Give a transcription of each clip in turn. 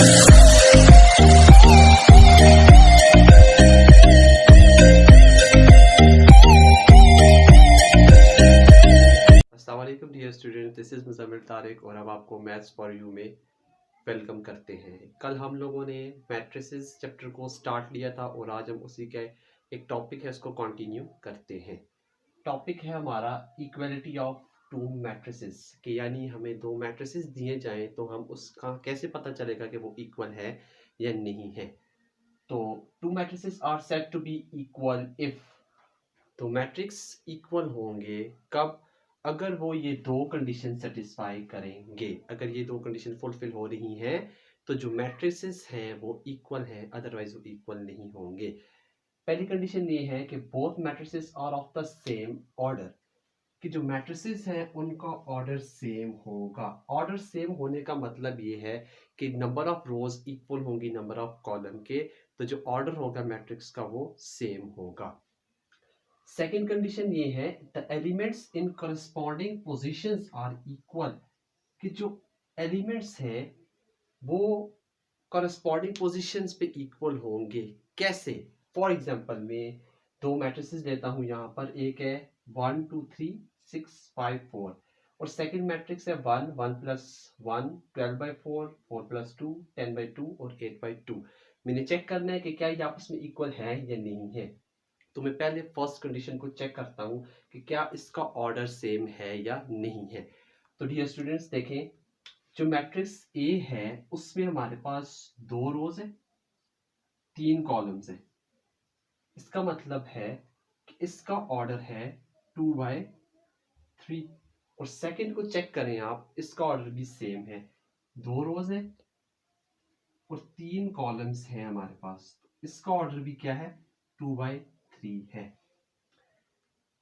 अस्सलाम वालेकुम dear student, this is Muzammil Tariq और अब आपको मैथ्स फॉर यू में वेलकम करते हैं। कल हम लोगों ने मैट्रिसेस चैप्टर को स्टार्ट लिया था और आज हम उसी का एक टॉपिक है उसको कंटिन्यू करते हैं। टॉपिक है हमारा इक्वलिटी ऑफ टू मैट्रिसेस कि यानी हमें दो मैट्रिसेस दिए जाएं तो हम उसका कैसे पता चलेगा कि वो इक्वल है या नहीं है। तो two matrices are said to be equal if, तो मैट्रिक्स इक्वल होंगे कब? अगर वो ये दो कंडीशन सेटिस्फाई करेंगे। अगर ये दो कंडीशन फुलफिल हो रही हैं तो जो मैट्रिसेस हैं वो इक्वल हैं, अदरवाइज वो इक्वल नहीं होंगे। पहली कंडीशन ये है कि both matrices are of the same order, कि जो मैट्रिसेस हैं उनका ऑर्डर सेम होगा। ऑर्डर सेम होने का मतलब ये है कि नंबर ऑफ रोज इक्वल होंगी नंबर ऑफ कॉलम के, तो जो ऑर्डर होगा मैट्रिक्स का वो सेम होगा। सेकेंड कंडीशन ये है the elements in corresponding positions are equal, कि जो एलिमेंट्स हैं वो करस्पॉन्डिंग पोजीशंस पे इक्वल होंगे। कैसे? फॉर एग्जांपल मैं दो मैट्रिसेस लेता हूं, यहाँ पर एक है 1 2 3 6 5 4 और सेकंड मैट्रिक्स है 1 1 प्लस 1 12/4 4 प्लस 2 10/2 और 8/2। मैंने चेक करना है कि क्या ये आपस में इक्वल है या नहीं है। तो मैं पहले फर्स्ट कंडीशन को चेक करता हूं कि क्या इसका ऑर्डर सेम है या नहीं है। तो डियर स्टूडेंट्स देखें, जो मैट्रिक्स ए है उसमें हमारे पास दो रोज है, तीन कॉलम्स है। इसका मतलब है कि इसका ऑर्डर है 2/3। और सेकंड को चेक करें आप, इसका ऑर्डर भी सेम है, दो रोज है और तीन कॉलम्स हैं हमारे पास। इसका ऑर्डर भी क्या है? 2/3 है।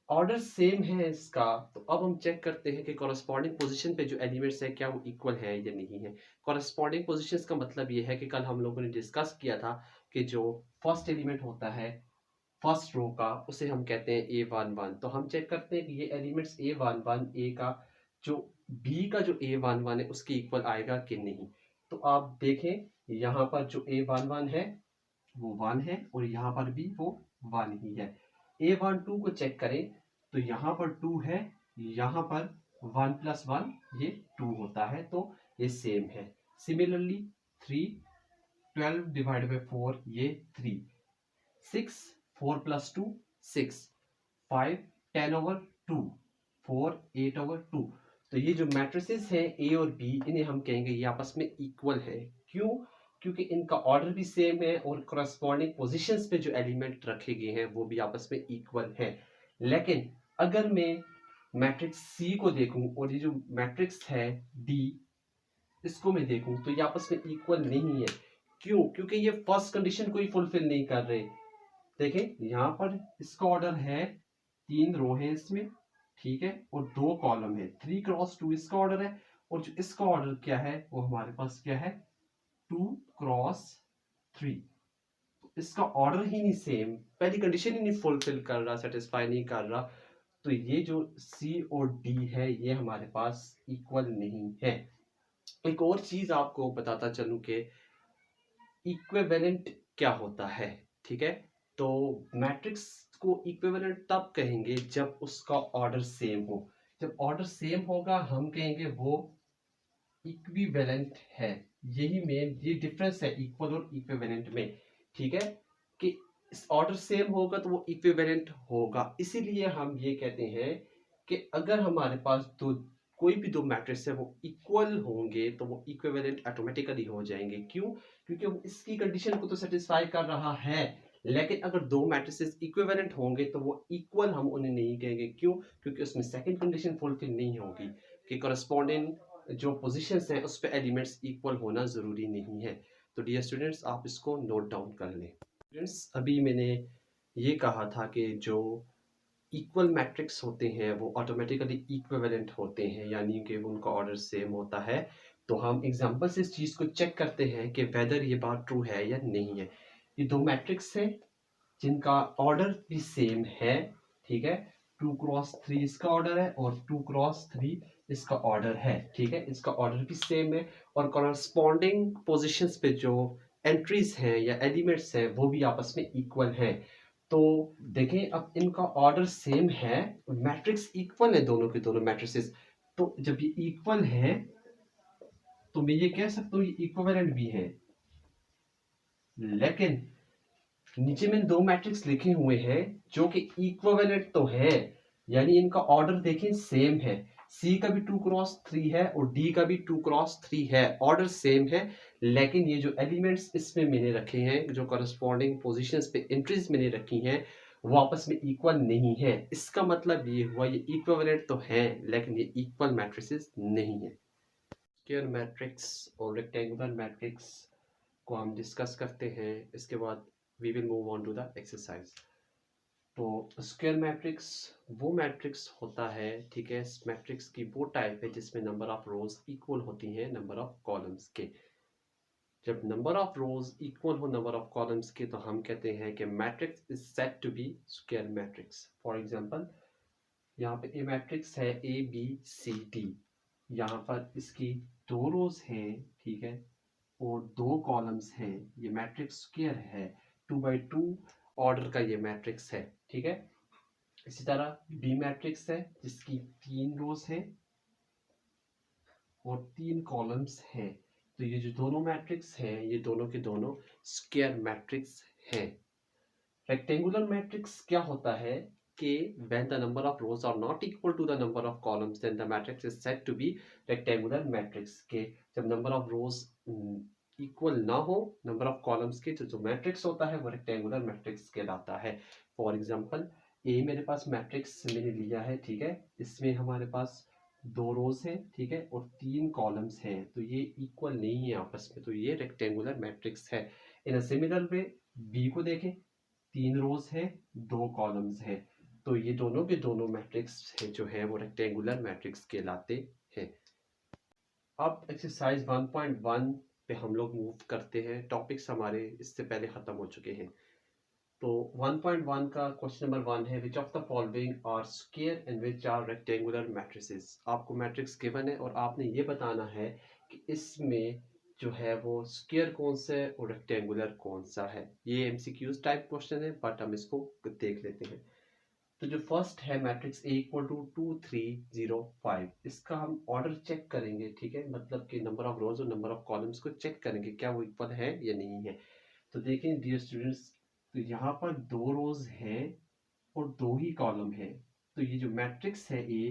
ऑर्डर सेम है इसका, तो अब हम चेक करते हैं कि कॉरस्पॉन्डिंग पोजीशन पे जो एलिमेंट्स है क्या वो इक्वल है या नहीं है। कॉरस्पॉन्डिंग पोजीशंस का मतलब ये है कि कल हम लोगों ने डिस्कस किया था कि जो फर्स्ट एलिमेंट होता है फर्स्ट रो का उसे हम कहते हैं A11। तो हम चेक करते हैं कि ये एलिमेंट्स A11 ए का जो बी का जो A11 है उसके इक्वल आएगा कि नहीं। तो आप देखें यहाँ पर जो A11 है वो 1 है और यहाँ पर भी वो 1 ही है। A12 को चेक करें तो यहाँ पर 2 है, यहाँ पर 1 प्लस 1 ये 2 होता है, तो ये सेम है। सिमिलरली 3 12/4 ये 3, 6 4 प्लस 2 6, 5 10/2, 4 8/2। तो ये जो मैट्रिसेस हैं ए और बी, इन्हें हम कहेंगे ये आपस में इक्वल है। क्यों? क्योंकि इनका ऑर्डर भी सेम है और करस्पॉन्डिंग पोजीशंस पे जो एलिमेंट रखे गए हैं वो भी आपस में इक्वल है। लेकिन अगर मैं मैट्रिक्स सी को देखूं और ये जो मैट्रिक्स है डी, इसको मैं देखूं तो ये आपस में इक्वल नहीं है। क्यों? क्योंकि ये फर्स्ट कंडीशन को ही फुलफिल नहीं कर रहे। देखें यहाँ पर इसका ऑर्डर है, तीन रो है इसमें, ठीक है, और दो कॉलम है, 3x2 इसका ऑर्डर है और जो इसका ऑर्डर क्या है वो हमारे पास क्या है? 2x3। इसका ऑर्डर ही नहीं सेम, पहली कंडीशन ही नहीं फुलफिल कर रहा, सेटिस्फाई नहीं कर रहा। तो ये जो सी और डी है ये हमारे पास इक्वल नहीं है। एक और चीज आपको बताता चलूं कि इक्विवेलेंट क्या होता है, ठीक है। तो मैट्रिक्स को इक्विवेलेंट तब कहेंगे जब उसका ऑर्डर सेम हो। जब ऑर्डर सेम होगा हम कहेंगे वो इक्विवेलेंट है। यही मेन ये डिफरेंस है इक्वल और इक्विवेलेंट में, ठीक है, कि ऑर्डर सेम होगा तो वो इक्विवेलेंट होगा। इसीलिए हम ये कहते हैं कि अगर हमारे पास दो कोई भी दो मैट्रिक्स है वो इक्वल होंगे तो वो इक्विवेलेंट ऑटोमेटिकली हो जाएंगे। क्यों? क्योंकि वो इसकी कंडीशन को तो सेटिस्फाई कर रहा है। लेकिन अगर दो मैट्रिसेस इक्विवेलेंट होंगे तो वो इक्वल हम उन्हें नहीं कहेंगे। क्यों? क्योंकि उसमें सेकंड कंडीशन फुलफिल नहीं होगी कि करस्पॉन्डिंग जो पोजीशंस हैं उस पे एलिमेंट्स इक्वल होना ज़रूरी नहीं है। तो डियर स्टूडेंट्स आप इसको नोट डाउन कर लें। स्टूडेंट्स अभी मैंने ये कहा था कि जो इक्वल मैट्रिक्स होते हैं वो ऑटोमेटिकली इक्विवेलेंट होते हैं, यानी कि उनका ऑर्डर सेम होता है। तो हम एग्जांपल से इस चीज़ को चेक करते हैं कि वेदर ये बात ट्रू है या नहीं है। ये दो मैट्रिक्स हैं जिनका ऑर्डर भी सेम है, ठीक है। 2x3 इसका ऑर्डर है और 2x3 इसका ऑर्डर है, ठीक है, इसका ऑर्डर भी सेम है और कॉरस्पॉन्डिंग पोजीशंस पे जो एंट्रीज हैं या एलिमेंट्स हैं वो भी आपस में इक्वल हैं। तो देखें अब इनका ऑर्डर सेम है, मैट्रिक्स इक्वल है, दोनों के दोनों मैट्रिसेस। तो जब ये इक्वल है तो मैं ये कह सकता हूँ ये इक्विवेलेंट भी है। लेकिन नीचे में दो मैट्रिक्स लिखे हुए हैं जो कि इक्विवेलेंट तो है, यानी इनका ऑर्डर देखें सेम है। सी का भी 2x3 है और डी का भी 2x3 है, ऑर्डर सेम है। लेकिन ये जो एलिमेंट्स इसमें मैंने रखे हैं, जो करस्पॉन्डिंग पोजीशंस पे एंट्रीज मैंने रखी हैं, वो आपस में इक्वल नहीं है। इसका मतलब ये हुआ ये इक्विवेलेंट तो है लेकिन ये इक्वल मैट्रिसेस नहीं है। स्क्वायर मैट्रिक्स और रेक्टेंगुलर मैट्रिक्स को हम डिस्कस करते हैं, इसके बाद we will move on to the exercise. तो स्क्वायर मैट्रिक्स वो मैट्रिक्स होता है, ठीक है, इस मैट्रिक्स की वो टाइप है जिसमें नंबर ऑफ रोज इक्वल होती हैं नंबर ऑफ कॉलम्स के। जब नंबर ऑफ रोज इक्वल हो नंबर ऑफ कॉलम्स के तो हम कहते हैं कि matrix is said to be square matrix. For example यहाँ पे ए मैट्रिक्स है ए बी सी डी, यहाँ पर इसकी दो रोज हैं, ठीक है, और दो कॉलम्स हैं, ये मैट्रिक्स स्क्वायर है, 2x2 ऑर्डर का ये मैट्रिक्स है, ठीक है। इसी तरह बी मैट्रिक्स है जिसकी तीन रोज हैं और तीन कॉलम्स हैं, तो ये जो दोनों मैट्रिक्स हैं ये दोनों के दोनों स्क्वायर मैट्रिक्स हैं। रेक्टेंगुलर मैट्रिक्स क्या होता है कि when the number of rows are not equal to the number of columns then the matrix is said to be rectangular matrix। के जब नंबर ऑफ रोज इक्वल ना हो नंबर ऑफ कॉलम्स के तो जो मैट्रिक्स होता है वो रेक्टेंगुलर मैट्रिक्स कहलाता है। फॉर एग्जांपल ए मेरे पास मैट्रिक्स मैंने लिया है, ठीक है, इसमें हमारे पास दो रोज हैं, ठीक है, और तीन कॉलम्स हैं, तो ये इक्वल नहीं है आपस में, तो ये रेक्टेंगुलर मैट्रिक्स है। इन अ सिमिलर वे बी को देखें, तीन रोज है दो कॉलम्स है, तो ये दोनों के दोनों मैट्रिक्स है जो है वो रेक्टेंगुलर मैट्रिक्स कहलाते हैं। अब एक्सरसाइज 1.1 पे हम लोग मूव करते हैं, टॉपिक्स हमारे इससे पहले खत्म हो चुके हैं। तो 1.1 का क्वेश्चन नंबर 1 है which of the following are square and which are rectangular matrices. आपको मैट्रिक्स गिवन है और आपने ये बताना है कि इसमें जो है वो स्क्वायर कौन सा है और रेक्टेंगुलर कौन सा है। ये एमसीक्यूज टाइप क्वेश्चन है बट हम इसको देख लेते हैं। तो जो फर्स्ट है मैट्रिक्स ए इक्वल टू 2 3 0 5, इसका हम ऑर्डर चेक करेंगे, ठीक है, मतलब कि नंबर ऑफ रोज और नंबर ऑफ कॉलम्स को चेक करेंगे क्या वो इक्वल है या नहीं है। तो देखें डियर स्टूडेंट्स, तो यहाँ पर दो रोज हैं और दो ही कॉलम है, तो ये जो मैट्रिक्स है ए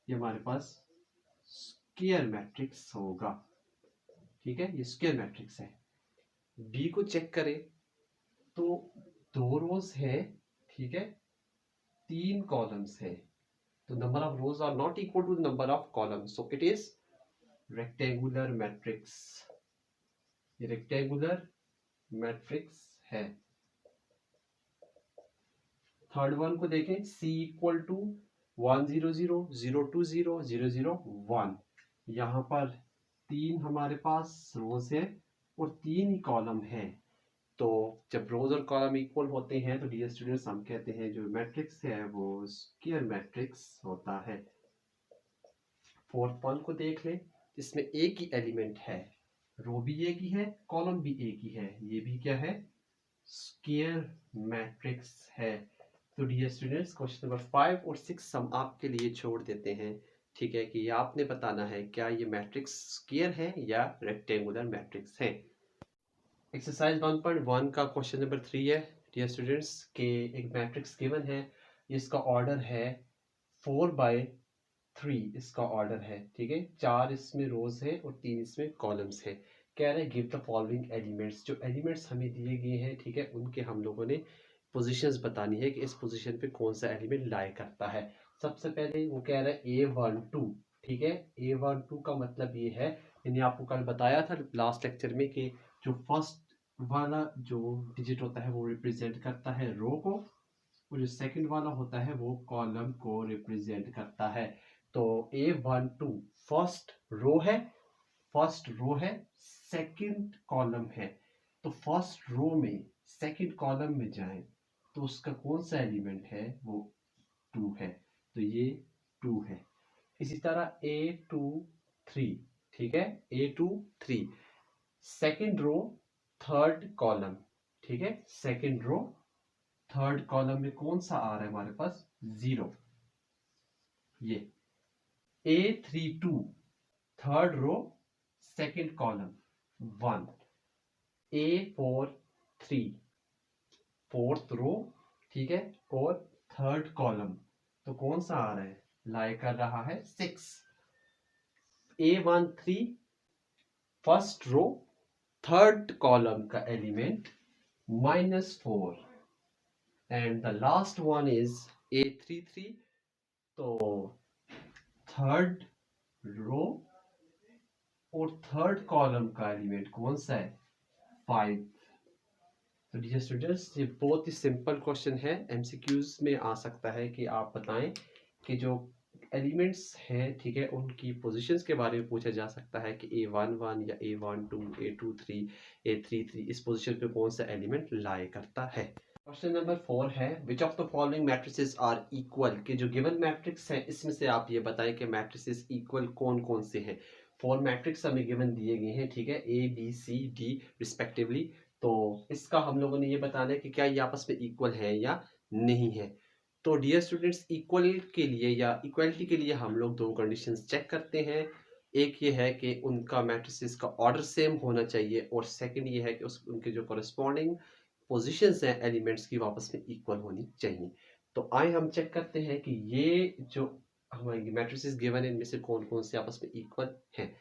ये हमारे पास स्क्वायर मैट्रिक्स होगा, ठीक है, ये स्क्वायर मैट्रिक्स है। बी को चेक करें तो दो रोज है, ठीक है, तीन कॉलम्स है, तो number of rows are not equal to number of columns, so it is rectangular matrix. ये रेक्टेंगुलर मैट्रिक्स है। थर्ड वन को देखें, C इक्वल टू 1 0 0 0 2 0 0 0 1, यहाँ पर तीन हमारे पास रोज है और तीन ही कॉलम है, तो जब रोज और कॉलम इक्वल होते हैं तो डियर स्टूडेंट्स हम कहते हैं जो मैट्रिक्स है वो स्क्वायर मैट्रिक्स होता है। फोर्थ वन को देख लें, इसमें एक ही एलिमेंट है, रो भी एक ही है कॉलम भी एक ही है, ये भी क्या है, स्क्वायर मैट्रिक्स है। तो डियर स्टूडेंट्स क्वेश्चन नंबर 5 और 6 हम आपके लिए छोड़ देते हैं, ठीक है, कि आपने बताना है क्या ये मैट्रिक्स स्क्वायर है या रेक्टेंगुलर मैट्रिक्स है। एक्सरसाइज 1.1 का क्वेश्चन नंबर 3 है डियर स्टूडेंट्स, के एक मैट्रिक्स गिवन है, इसका ऑर्डर है 4/3, इसका ऑर्डर है, ठीक है, चार इसमें रोज है और तीन इसमें कॉलम्स है। कह रहे हैं गिव द फॉलोइंग एलिमेंट्स, जो एलिमेंट्स हमें दिए गए हैं, ठीक है, उनके हम लोगों ने पोजीशंस बतानी है कि इस पोजीशन पे कौन सा एलिमेंट लाई करता है। सबसे पहले वो कह रहा है A12, ठीक है, A12 का मतलब ये है, मैंने आपको कल बताया था लास्ट लेक्चर में कि जो फर्स्ट वाला जो डिजिट होता है वो रिप्रेजेंट करता है रो को और जो सेकंड वाला होता है वो कॉलम को रिप्रेजेंट करता है। तो A12 फर्स्ट रो है, फर्स्ट रो है, सेकंड कॉलम है, तो फर्स्ट रो में सेकंड कॉलम में जाएं तो उसका कौन सा एलिमेंट है वो 2 है, तो ये 2 है। इसी तरह A2 3, ठीक है, A2 3, second row third column, ठीक है, सेकेंड रो थर्ड कॉलम में कौन सा आ रहा है हमारे पास 0, ये A32 third row second column 1, A43 fourth row, ठीक है, और थर्ड कॉलम तो कौन सा आ रहा है, लाई कर रहा है 6, A13 first row third column का element -4 and the last one is A33, तो थर्ड रो और थर्ड कॉलम का एलिमेंट कौन सा है 5। तो डियर स्टूडेंट्स, ये बहुत ही सिंपल क्वेश्चन है, एमसीक्यूज में आ सकता है कि आप बताएं कि जो एलिमेंट्स हैं, ठीक है, उनकी पोजीशंस के बारे में पूछा जा सकता है कि A11 या A12 A23 A33 इस पोजीशन पे कौन सा एलिमेंट लाई करता है। क्वेश्चन नंबर 4 है which of the following matrices are equal, कि जो गिवन मैट्रिक्स है इसमें से आप ये बताएं कि मैट्रिसेस इक्वल कौन कौन से हैं। 4 मैट्रिक्स हमें गिवन दिए गए हैं, ठीक है, A B C D respectively. तो इसका हम लोगों ने ये बताना है कि क्या ये आपस में इक्वल है या नहीं है। तो डियर स्टूडेंट्स, इक्वल के लिए या इक्वलिटी के लिए हम लोग दो कंडीशंस चेक करते हैं। एक ये है कि उनका मैट्रिसेस का ऑर्डर सेम होना चाहिए, और सेकंड ये है कि उनके जो कॉरेस्पॉन्डिंग पोजीशंस हैं एलिमेंट्स की वापस में इक्वल होनी चाहिए। तो आए हम चेक करते हैं कि ये जो हमारी मैट्रिसेस गिवन है इनमें से कौन कौन से आपस में इक्वल हैं।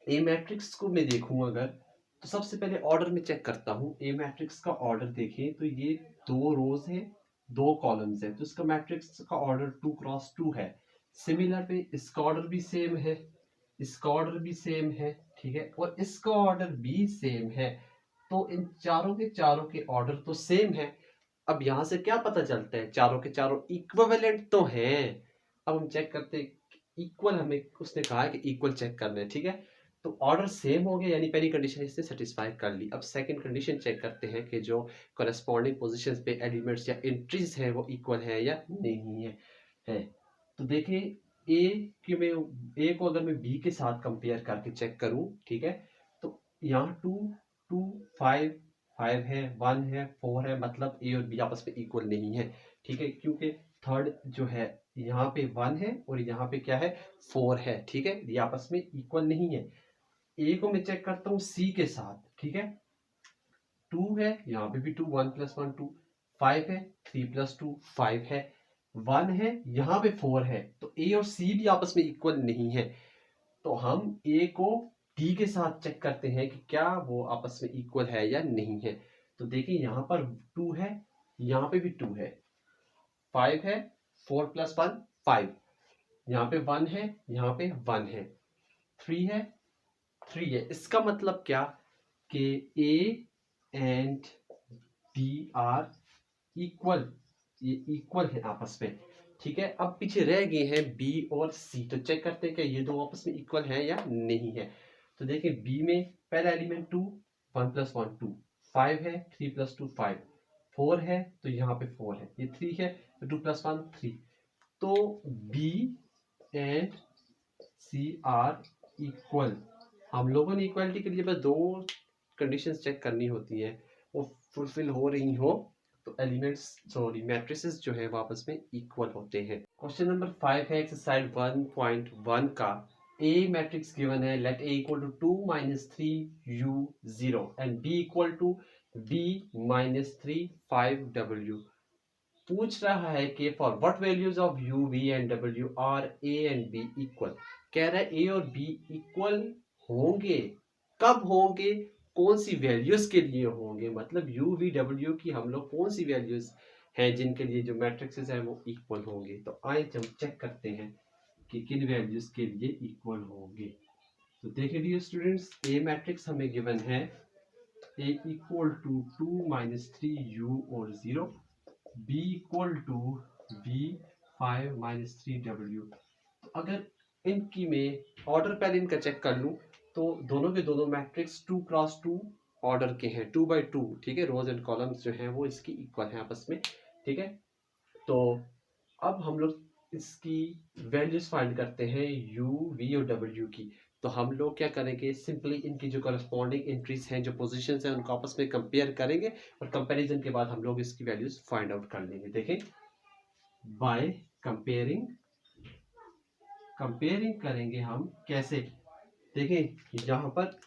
ए मैट्रिक्स को मैं देखूं अगर, तो सबसे पहले ऑर्डर में चेक करता हूं। ए मैट्रिक्स का ऑर्डर देखें तो ये 2 रोज है 2 कॉलम्स है, तो इसका मैट्रिक्स का ऑर्डर 2 क्रॉस 2 है। सिमिलर पे इसका ऑर्डर भी सेम है, इसका ऑर्डर भी सेम है, ठीक है, और इसका ऑर्डर भी सेम है। तो इन चारों के ऑर्डर तो सेम है। अब यहां से क्या पता चलता है, चारों के चारों इक्विवेलेंट तो हैं। अब हम चेक करते हैं इक्वल, हमें उसने कहा है कि इक्वल चेक करना है, ठीक है। तो ऑर्डर सेम हो गया, यानी पहली कंडीशन इससे सेटिस्फाई कर ली। अब सेकंड कंडीशन चेक करते हैं कि जो करस्पॉन्डिंग पोजीशंस पे एलिमेंट्स या एंट्रीज है वो इक्वल है या नहीं है। तो देखिए ए कि मैं ए को अगर मैं बी के साथ कंपेयर करके चेक करूं, ठीक है, तो यहाँ 2 2 5 5 है, 1 है, 4 है, मतलब ए और बी आपस में इक्वल नहीं है, ठीक है, क्योंकि थर्ड जो है यहाँ पे 1 है और यहाँ पे क्या है 4 है, ठीक है, ये आपस में इक्वल नहीं है। ए को मैं चेक करता हूँ सी के साथ, ठीक है, 2 है, यहाँ पे भी 2, 1 + 1 2, 5 है, 3 + 2 5 है, 1 है, यहाँ पे 4 है, तो ए और सी भी आपस में इक्वल नहीं है। तो हम ए को डी के साथ चेक करते हैं कि क्या वो आपस में इक्वल है या नहीं है। तो देखिए यहाँ पर 2 है, यहाँ पे भी 2 है, 5 है, 4 + 1 5, यहाँ पे 1 है, यहाँ पे 1 है, 3 है, 3 है। इसका मतलब क्या कि A and B are equal, ये इक्वल है आपस में, ठीक है। अब पीछे रह गए हैं बी और सी, तो चेक करते हैं कि ये दो आपस में इक्वल है या नहीं है। तो देखिए बी में पहला एलिमेंट 2, 1 + 1 2, 5 है, 3 + 2 5, 4 है, तो यहाँ पे 4 है, ये 3 है, तो 2 + 1 3। तो B and C are equal. हम लोगों ने इक्वालिटी के लिए बस दो कंडीशंस चेक करनी होती हैं, वो फुलफिल हो रही हो तो एलिमेंट्स सॉरी मैट्रिसेस जो है वापस में इक्वल होते हैं। क्वेश्चन नंबर 5 है एक्सरसाइज 1.1 का। ए मैट्रिक्स गिवन है, let A equal to 2 - 3 u 0 and B equal to b - 3 5 w। पूछ रहा है कि for what values of u v and w are a and b equal. कह रहा है ए और बी इक्वल होंगे, कब होंगे, कौन सी वैल्यूज के लिए होंगे, मतलब u v w की हम लोग कौन सी वैल्यूज हैं जिनके लिए जो मैट्रिक्सेस हैं वो इक्वल होंगे। तो आइए हम चेक करते हैं कि किन वैल्यूज के लिए इक्वल होंगे। तो देखिए डियर स्टूडेंट्स, ए मैट्रिक्स हमें गिवन है a इक्वल टू 2 - 3 u और 0, b equal to b 5 - 3 w। तो अगर इनकी मैं ऑर्डर पहले इनका चेक कर लूं, तो दोनों के दोनों मैट्रिक्स 2 क्रॉस 2 ऑर्डर के हैं, 2 × 2, ठीक है, रोज एंड कॉलम्स जो हैं वो इसकी इक्वल हैं आपस में, ठीक है। तो अब हम लोग इसकी वैल्यूज फाइंड करते हैं u, v और w की। तो हम लोग क्या करेंगे, सिंपली इनकी जो करस्पॉन्डिंग एंट्रीज हैं, जो पोजीशंस हैं, उनको आपस में कंपेयर करेंगे और कंपैरिजन के बाद हम लोग इसकी वैल्यूज फाइंड आउट कर लेंगे। देखें, बाय कंपेयरिंग करेंगे हम कैसे। देखें, यहाँ पर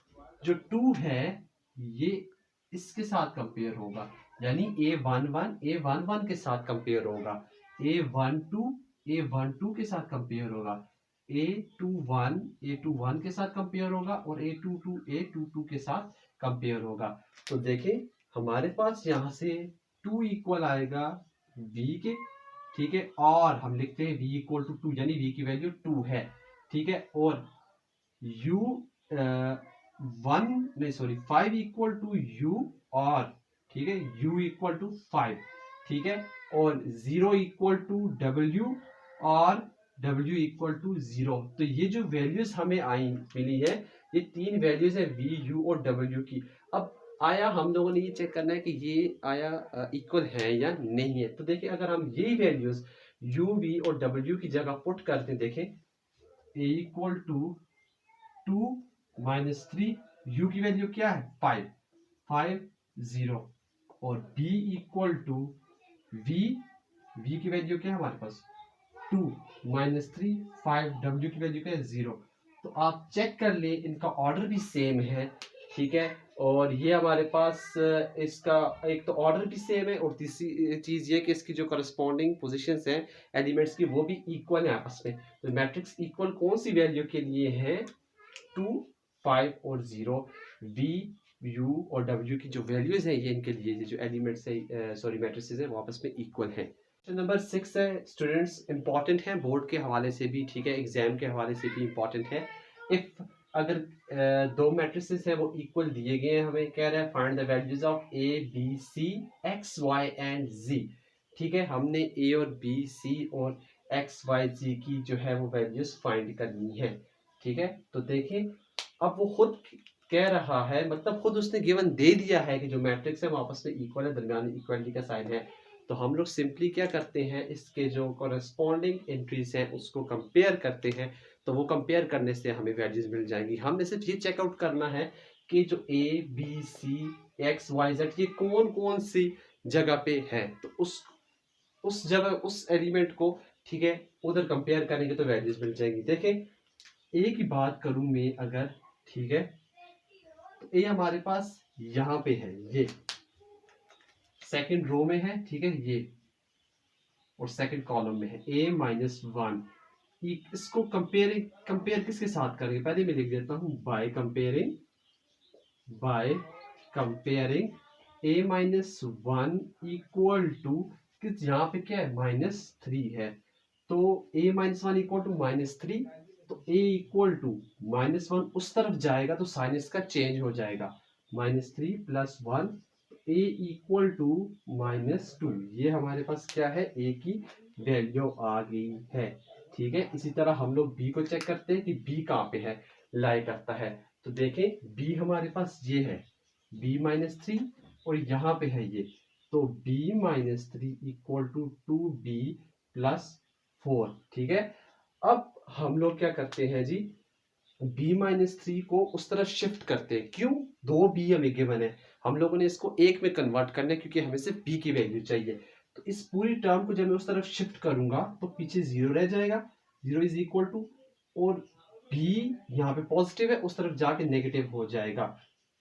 जो 2 है ये इसके साथ कंपेयर होगा, यानी A11 के साथ कंपेयर होगा, A12 के साथ कंपेयर होगा, A21 के साथ कंपेयर होगा और A22 के साथ कंपेयर होगा। तो देखें, हमारे पास यहाँ से 2 इक्वल आएगा V के, ठीक है, और हम लिखते हैं V इक्वल टू 2, यानी V की वैल्यू 2 है, ठीक है, और U 5 इक्वल टू U, और ठीक है U इक्वल टू 5, ठीक है, और 0 इक्वल टू W और W इक्वल टू 0। तो ये जो वैल्यूज हमें आई मिली है, ये 3 वैल्यूज है V, U और W की। अब आया हम लोगों ने ये चेक करना है कि ये आया इक्वल है या नहीं है। तो देखिए, अगर हम यही वैल्यूज U, V और W की जगह पुट करते हैं, देखें A equal to 2 minus 3, U की वैल्यू क्या है 5 0, और B इक्वल टू V की वैल्यू क्या है हमारे पास 2 माइनस 3 5, W की वैल्यू क्या है 0। तो आप चेक कर ले, इनका ऑर्डर भी सेम है, ठीक है, और ये हमारे पास इसका एक तो ऑर्डर भी सेम है, और तीसरी चीज ये कि इसकी जो करस्पॉन्डिंग पोजीशंस हैं एलिमेंट्स की, वो भी इक्वल है आपस में। तो मैट्रिक्स इक्वल कौन सी वैल्यू के लिए है, 2 5 और 0। V, U और W की जो वैल्यूज है ये इनके लिए जो एलिमेंट्स है, सॉरी मैट्रिसेस है, वो आपस में इक्वल है। क्वेश्चन नंबर 6 है स्टूडेंट्स, इंपॉर्टेंट है बोर्ड के हवाले से भी, ठीक है, एग्जाम के हवाले से भी इंपॉर्टेंट है। इफ अगर दो मैट्रिसेस है वो इक्वल दिए गए हैं, हमें कह रहा है find the values of A, B, C, X, Y and Z, ठीक है, हमने A और B, C और X, Y, Z की जो है वो वैल्यूज फाइंड करनी है, ठीक है। तो देखें, अब वो खुद कह रहा है, मतलब खुद उसने गिवन दे दिया है कि जो मैट्रिक्स है वो आपस में इक्वल है, दरमियान इक्वलिटी का साइन है। तो हम लोग सिंपली क्या करते हैं, इसके जो कॉरेस्पॉन्डिंग एंट्रीज हैं उसको कंपेयर करते हैं। तो वो कंपेयर करने से हमें वैल्यूज मिल जाएंगी। हमने सिर्फ ये चेकआउट करना है कि जो A, B, C, X, Y, Z ये कौन कौन सी जगह पे है, तो उस जगह उस एलिमेंट को, ठीक है, उधर कंपेयर करेंगे तो वैल्यूज मिल जाएंगी। देखें, A की बात करूं मैं अगर, ठीक है, तो A हमारे पास यहाँ पे है, ये सेकंड रो में है, ठीक है, ये और सेकंड कॉलम में है A-1। इसको कंपेयर किसके साथ करेंगे, पहले मैं लिख देता हूं by comparing A-1 equal to किस, यहाँ पे क्या है -3 है, तो A-1 इक्वल टू -3, तो A इक्वल टू -1 उस तरफ जाएगा तो साइन इसका चेंज हो जाएगा, -3 + 1, A इक्वल टू -2। ये हमारे पास क्या है, A की वैल्यू आ गई है, ठीक है। इसी तरह हम लोग B को चेक करते हैं कि B कहाँ पे है, लाई करता है। तो देखें, B हमारे पास ये है B-3 और यहाँ पे है ये, तो B-3 इक्वल टू 2B + 4, ठीक है। अब हम लोग क्या करते हैं जी, B-3 को उस तरफ शिफ्ट करते हैं, क्यों, 2B हमें गिवन है, हम लोगों ने इसको 1 में कन्वर्ट करना है क्योंकि हमें सिर्फ B की वैल्यू चाहिए। तो इस पूरी टर्म को जब मैं उस तरफ शिफ्ट करूंगा तो पीछे 0 रह जाएगा, 0 इज इक्वल टू, और B यहाँ पे पॉजिटिव है, उस तरफ जाके नेगेटिव हो जाएगा,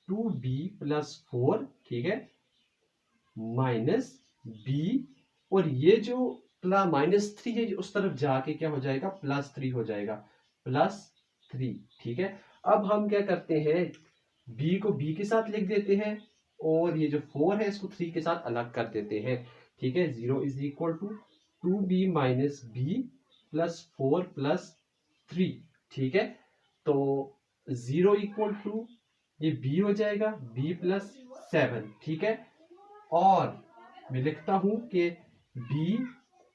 2B + 4, ठीक है, -B, और ये जो -3 है उस तरफ जाके क्या हो जाएगा, +3 हो जाएगा, +3, ठीक है। अब हम क्या करते हैं, B को B के साथ लिख देते हैं और ये जो 4 है इसको 3 के साथ अलग कर देते हैं, ठीक है। 0 is equal to 2B - B + 4 + 3, ठीक है। तो 0 इक्वल टू ये B हो जाएगा, B + 7, ठीक है, और मैं लिखता हूं कि B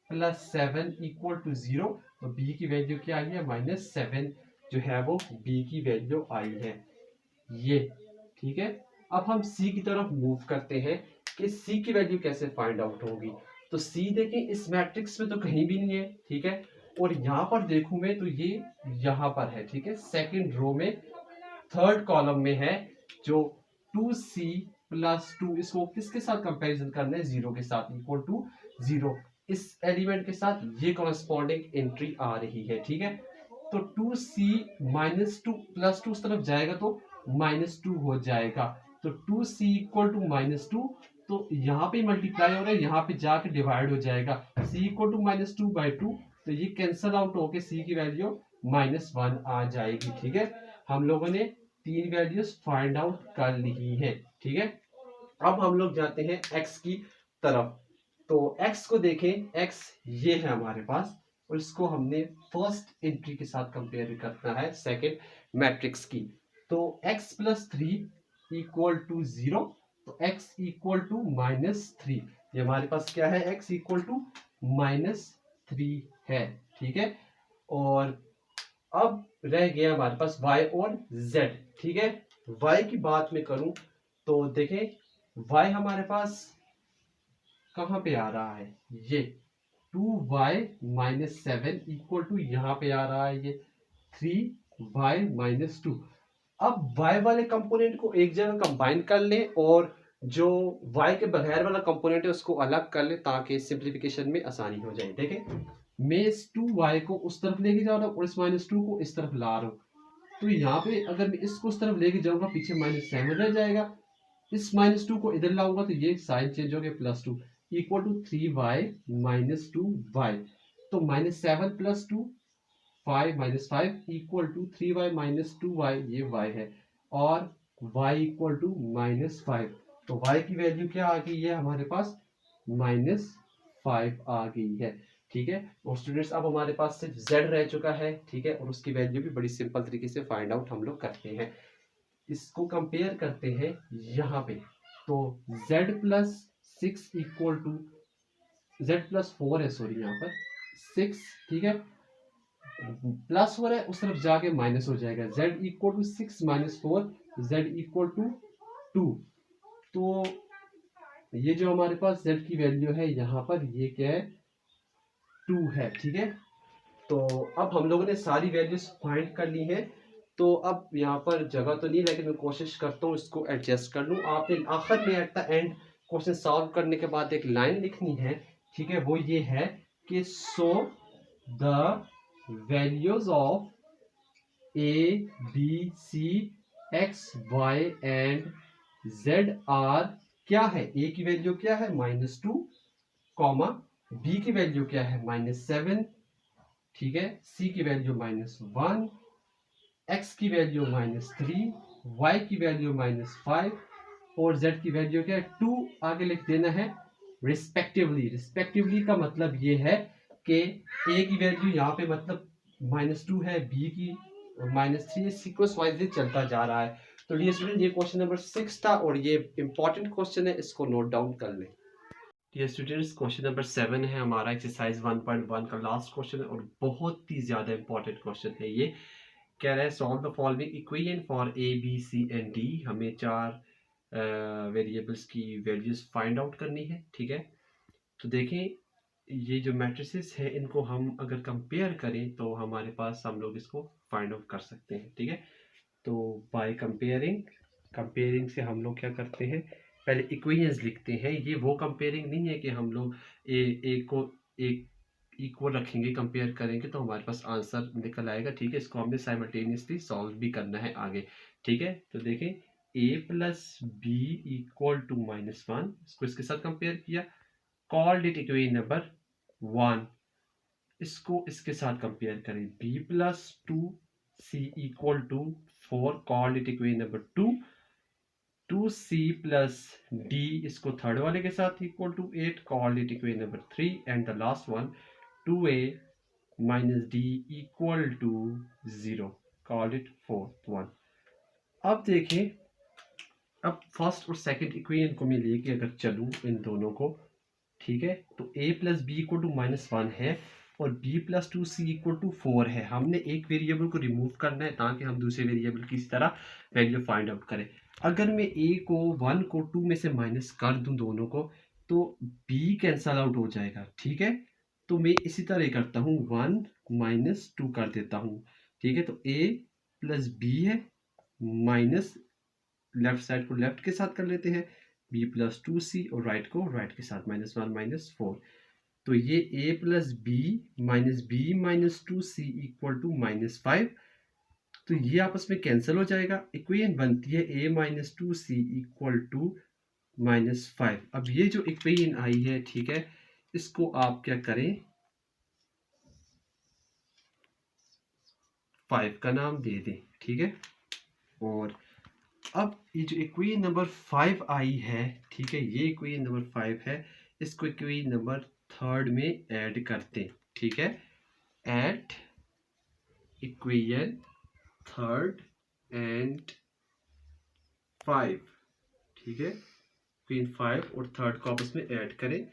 + 7 इक्वल टू 0, तो B की वैल्यू क्या आई है, -7 जो है वो B की वैल्यू आई है, ये, ठीक है। अब हम C की तरफ मूव करते हैं कि C की वैल्यू कैसे फाइंड आउट होगी। तो C देखें, इस मैट्रिक्स में तो कहीं भी नहीं है, ठीक है, और यहाँ पर देखूं मैं तो ये यहाँ पर है, ठीक है, सेकंड रो में थर्ड कॉलम में है, जो 2c प्लस 2, इसको किसके साथ कंपैरिजन करना है, 0 के साथ, इक्वल टू 0, इस एलिमेंट के साथ ये कॉरेस्पॉन्डिंग एंट्री आ रही है, ठीक है। तो 2c माइनस 2 प्लस 2 उस तरफ जाएगा तो माइनस 2 हो जाएगा, तो 2c इक्वल टू माइनस 2, तो यहाँ पे मल्टीप्लाई हो रहा है, यहाँ पे जाके डिवाइड हो जाएगा, c equal to minus 2 by 2, तो ये कैंसल आउट होके c की वैल्यू -1 आ जाएगी, ठीक है। हम लोगों ने 3 वैल्यूज फाइंड आउट कर ली है, ठीक है। अब हम लोग जाते हैं x की तरफ, तो x को देखें, x ये है हमारे पास, और इसको हमने फर्स्ट एंट्री के साथ कंपेयर करना है सेकंड मैट्रिक्स की, तो x प्लस 3 इक्वल टू 0, तो x इक्वल टू -3, ये हमारे पास क्या है, x इक्वल टू -3 है, ठीक है। और अब रह गया हमारे पास y और z, ठीक है। y की बात में करूं तो देखें, y हमारे पास कहां पे आ रहा है, ये 2y - 7 इक्वल टू यहाँ पे आ रहा है ये 3y - 2। अब y वाले कंपोनेंट को एक जगह कंबाइन कर लें और जो y के बगैर वाला कंपोनेंट है उसको अलग कर लें, ताकि सिंप्लीफिकेशन में आसानी हो जाए। देखें, मैं इस 2y को उस तरफ लेके जा रहा हूँ और इस -2 को इस तरफ ला रहा हूँ, तो यहाँ पे अगर मैं इसको उस तरफ लेके जाऊंगा पीछे -7 रह जाएगा, इस -2 को इधर लाऊंगा तो ये साइन चेंज हो गया, +2 इक्वल टू 3y - 2y, तो -7 + 2 5 इक्वल टू 3y - 2y, ये y है, और y इक्वल टू -5, तो y की वैल्यू क्या आ गई है हमारे पास, -5 आ गई है, ठीक है। और स्टूडेंट्स अब हमारे पास सिर्फ z रह चुका है, ठीक है, और उसकी वैल्यू भी बड़ी सिंपल तरीके से फाइंड आउट हम लोग करते हैं। इसको कंपेयर करते हैं यहाँ पे, तो z plus 6 equal to z plus 4 है, सॉरी यहाँ पर 6, ठीक है, प्लस हो रहा है उस तरफ जाके माइनस हो जाएगा, z equal to 6 - 4, z equal to 2, तो ये जो हमारे पास z की वैल्यू है यहाँ पर, ये क्या है, 2 है, ठीक है। तो अब हम लोगों ने सारी वैल्यूज फाइंड कर ली हैं, तो अब यहाँ पर जगह तो नहीं, लेकिन मैं कोशिश करता हूँ इसको एडजस्ट कर लूँ। आपने आखिर में at the end question solve करने के बाद एक लाइन लिखनी है, ठीक है, वो ये है कि so the values of a b c x y and z are, क्या है, a की वैल्यू क्या है, -2, b की वैल्यू क्या है, -7, ठीक है, c की वैल्यू -1, x की वैल्यू -3, y की वैल्यू -5, और z की वैल्यू क्या है, 2 आगे लिख देना है रिस्पेक्टिवली। रिस्पेक्टिवली का मतलब ये है कि a की वैल्यू यहाँ पे मतलब -2 है, b की -3, सीक्वेंस वाइज चलता जा रहा है। तो डियर स्टूडेंट, ये क्वेश्चन नंबर 6 था और ये इंपॉर्टेंट क्वेश्चन है, इसको नोट डाउन कर लें। डियर स्टूडेंट्स, क्वेश्चन नंबर 7 है हमारा, एक्सरसाइज 1.1 का लास्ट क्वेश्चन है और बहुत ही ज़्यादा इंपॉर्टेंट क्वेश्चन है। ये कह रहा है solve the following equation for A B C and D, हमें 4 वेरिएबल्स की वैल्यूज फाइंड आउट करनी है, ठीक है। तो देखें, ये जो मैट्रिसेस है इनको हम अगर कंपेयर करें तो हमारे पास, हम लोग इसको फाइंड आउट कर सकते हैं, ठीक है। तो बाय कंपेयरिंग से हम लोग क्या करते हैं, पहले इक्वेशंस लिखते हैं। ये वो कंपेयरिंग नहीं है कि हम लोग ए को एक इक्वल रखेंगे, कंपेयर करेंगे तो हमारे पास आंसर निकल आएगा, ठीक है। इसको हमने साइमल्टेनियसली सॉल्व भी करना है आगे, ठीक है। तो देखें, a plus B equal to -1, इसको इसके साथ कंपेयर किया, कॉल्ड इट इक्वेशन नंबर 1, इसको इसके साथ कंपेयर करें, b plus 2c equal to 4, called it equation number 2, 2c plus d, इसको थर्ड वाले के साथ equal to 8, called it equation number 3, and the last one 2a minus d equal to 0, called it fourth one. अब देखें, अब first और second equation को मैं लेके अगर चलूं इन दोनों को, ठीक है, तो a plus B equal to -1 है और b plus 2c equal to 4 है। हमने एक वेरिएबल को रिमूव करना है ताकि हम दूसरे वेरिएबल की इस तरह वैल्यू फाइंड आउट करें। अगर मैं a को 1 को 2 में से माइनस कर दूं दोनों को, तो b कैंसल आउट हो जाएगा, ठीक है। तो मैं इसी तरह करता हूँ, 1 -2 कर देता हूँ। ठीक है, तो a प्लस बी है, माइनस लेफ्ट साइड को लेफ्ट के साथ कर लेते हैं, b प्लस 2c और राइट को राइट के साथ, -1 -4। तो ये a plus B minus B minus 2c equal to -5। तो ये आपस में कैंसिल हो जाएगा, इक्वेशन बनती है a minus 2c equal to -5। अब ये जो इक्वेशन आई है, ठीक है, इसको आप क्या करें, 5 का नाम दे दें। ठीक है, और अब ये जो इक्वेशन नंबर 5 आई है, ठीक है, ये इक्वेशन नंबर 5 है, इसको इक्वेशन नंबर 3 में ऐड करते हैं। ठीक है, ऐड इक्वेशन 3 एंड 5। ठीक है, इक्वेशन 5 और 3 को आपस में ऐड करें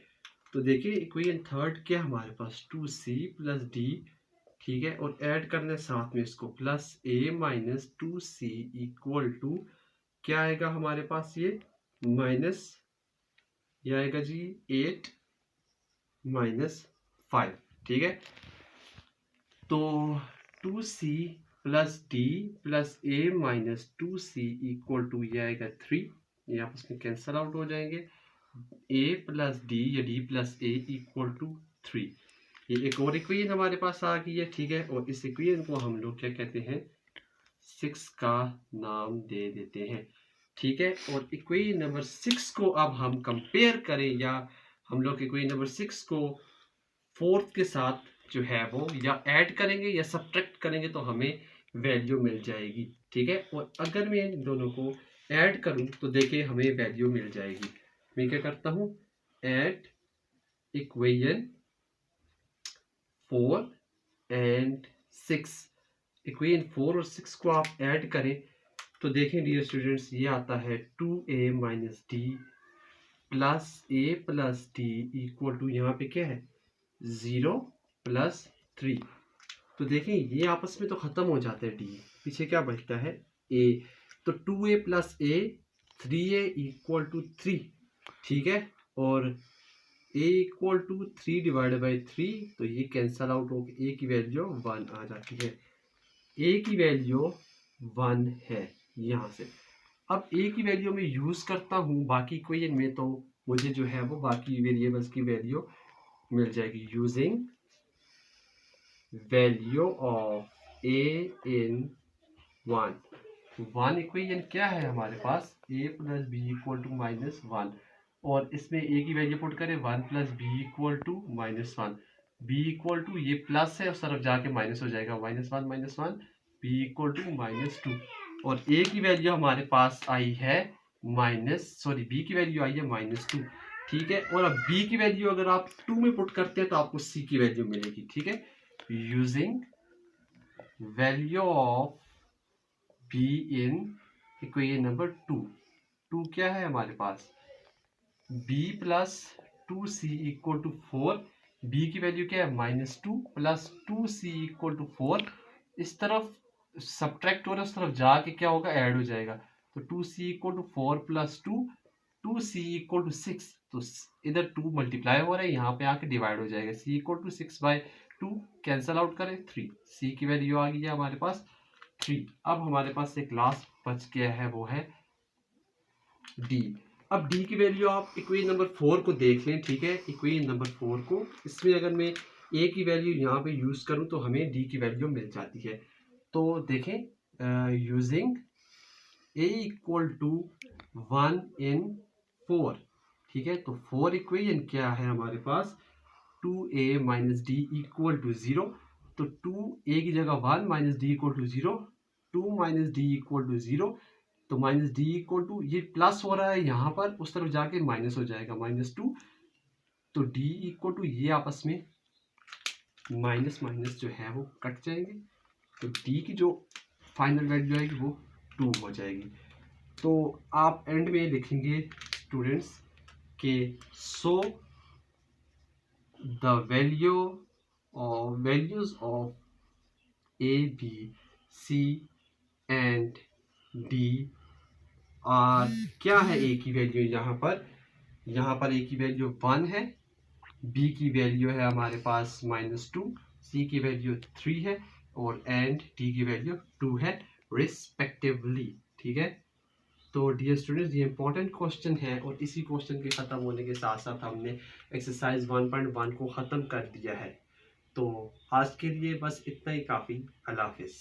तो देखिए इक्वेशन 3 क्या हमारे पास 2c प्लस डी। ठीक है, और ऐड करने साथ में इसको plus a minus 2c equal to क्या आएगा हमारे पास, ये माइनस, ये आएगा जी 8 माइनस 5। ठीक है, तो 2c plus D plus a minus 2c equal to ये आएगा 3। ये आपस में कैंसल आउट हो जाएंगे, a प्लस डी या d plus a equal to 3। ये एक और इक्वेशन हमारे पास आ गई है। ठीक है, और इस इक्वेशन को हम लोग क्या कहते हैं, 6 का नाम दे देते हैं। ठीक है, और इक्वेशन नंबर 6 को अब हम कंपेयर करें, या हम लोग इक्वेशन नंबर 6 को 4th के साथ जो है वो या ऐड करेंगे या सब्ट्रैक्ट करेंगे तो हमें वैल्यू मिल जाएगी। ठीक है, और अगर मैं इन दोनों को ऐड करूं तो देखिए हमें वैल्यू मिल जाएगी। मैं क्या करता हूं, ऐड इक्वेशन 4 एंड 6। इक्वेशन 4 और 6 को आप ऐड करें तो देखें डियर स्टूडेंट्स, ये आता है 2a minus D plus a plus D equal to यहाँ पे क्या है 0 प्लस 3। तो देखें ये आपस में तो खत्म हो जाते हैं, डी पीछे क्या बचता है a। तो 2a plus a 3a equal to 3। ठीक है, और a equal to 3 divided by 3, तो ये कैंसल आउट हो गया, a की वैल्यू 1 आ जाती है। a की वैल्यू 1 है यहाँ से। अब a की वैल्यू में यूज करता हूँ बाकी इक्वेशन में, तो मुझे जो है वो बाकी वेरिएबल्स की वैल्यू मिल जाएगी। Using value of a in 1 equation क्या है हमारे पास, a plus B equal to -1, और इसमें a की वैल्यू पुट करें 1 plus B equal to -1। b equal to ये प्लस है उस तरफ जाके माइनस हो जाएगा, -1 b इक्वल टू -2, और a की वैल्यू हमारे पास आई है b की वैल्यू आई है -2। ठीक है, और अब b की वैल्यू अगर आप 2 में पुट करते हैं तो आपको c की वैल्यू मिलेगी। ठीक है, using value of b in equation number 2 क्या है हमारे पास, b plus 2c equal to 4। b की वैल्यू क्या है -2 प्लस 2c इक्वल टू 4। इस तरफ सब्ट्रैक्ट हो रहा है, उस तरफ जाके क्या होगा ऐड हो जाएगा, तो 2c equal to 4 plus 2, 2c equal to 6। तो इधर 2 मल्टीप्लाई हो रहा है, यहाँ पे आके डिवाइड हो जाएगा, c equal to 6/2 cancel out करें 3। c की वैल्यू आ गई है हमारे पास 3। अब हमारे पास एक लास्ट बच गया है, वो है d। अब d की वैल्यू आप इक्वेशन नंबर 4 को देख लें। ठीक है, इक्वेशन नंबर 4 को, इसमें अगर मैं a की वैल्यू यहाँ पे यूज करूँ तो हमें d की वैल्यू मिल जाती है। तो देखें using a equal to 1 in 4। ठीक है, तो 4 इक्वेशन क्या है हमारे पास, 2a minus D equal to 0। तो 2a की जगह 1 minus D equal to 0, 2 minus D equal to 0। तो माइनस डी इक्वल टू ये प्लस हो रहा है यहाँ पर, उस तरफ जाके माइनस हो जाएगा -2। तो d इक्वल टू ये आपस में माइनस माइनस जो है वो कट जाएंगे, तो d की जो फाइनल वैल्यू आएगी वो 2 हो जाएगी। तो आप एंड में लिखेंगे स्टूडेंट्स के so the values of a b c and d are, क्या है a की वैल्यू यहाँ पर a की वैल्यू 1 है, b की वैल्यू है हमारे पास -2, C की वैल्यू 3 है और एंड D की वैल्यू 2 है रिस्पेक्टिवली। ठीक है, तो डियर स्टूडेंट्स ये इंपॉर्टेंट क्वेश्चन है और इसी क्वेश्चन के ख़त्म होने के साथ साथ हमने एक्सरसाइज 1.1 को ख़त्म कर दिया है। तो आज के लिए बस इतना ही काफ़ी। अल्लाह हाफिज़।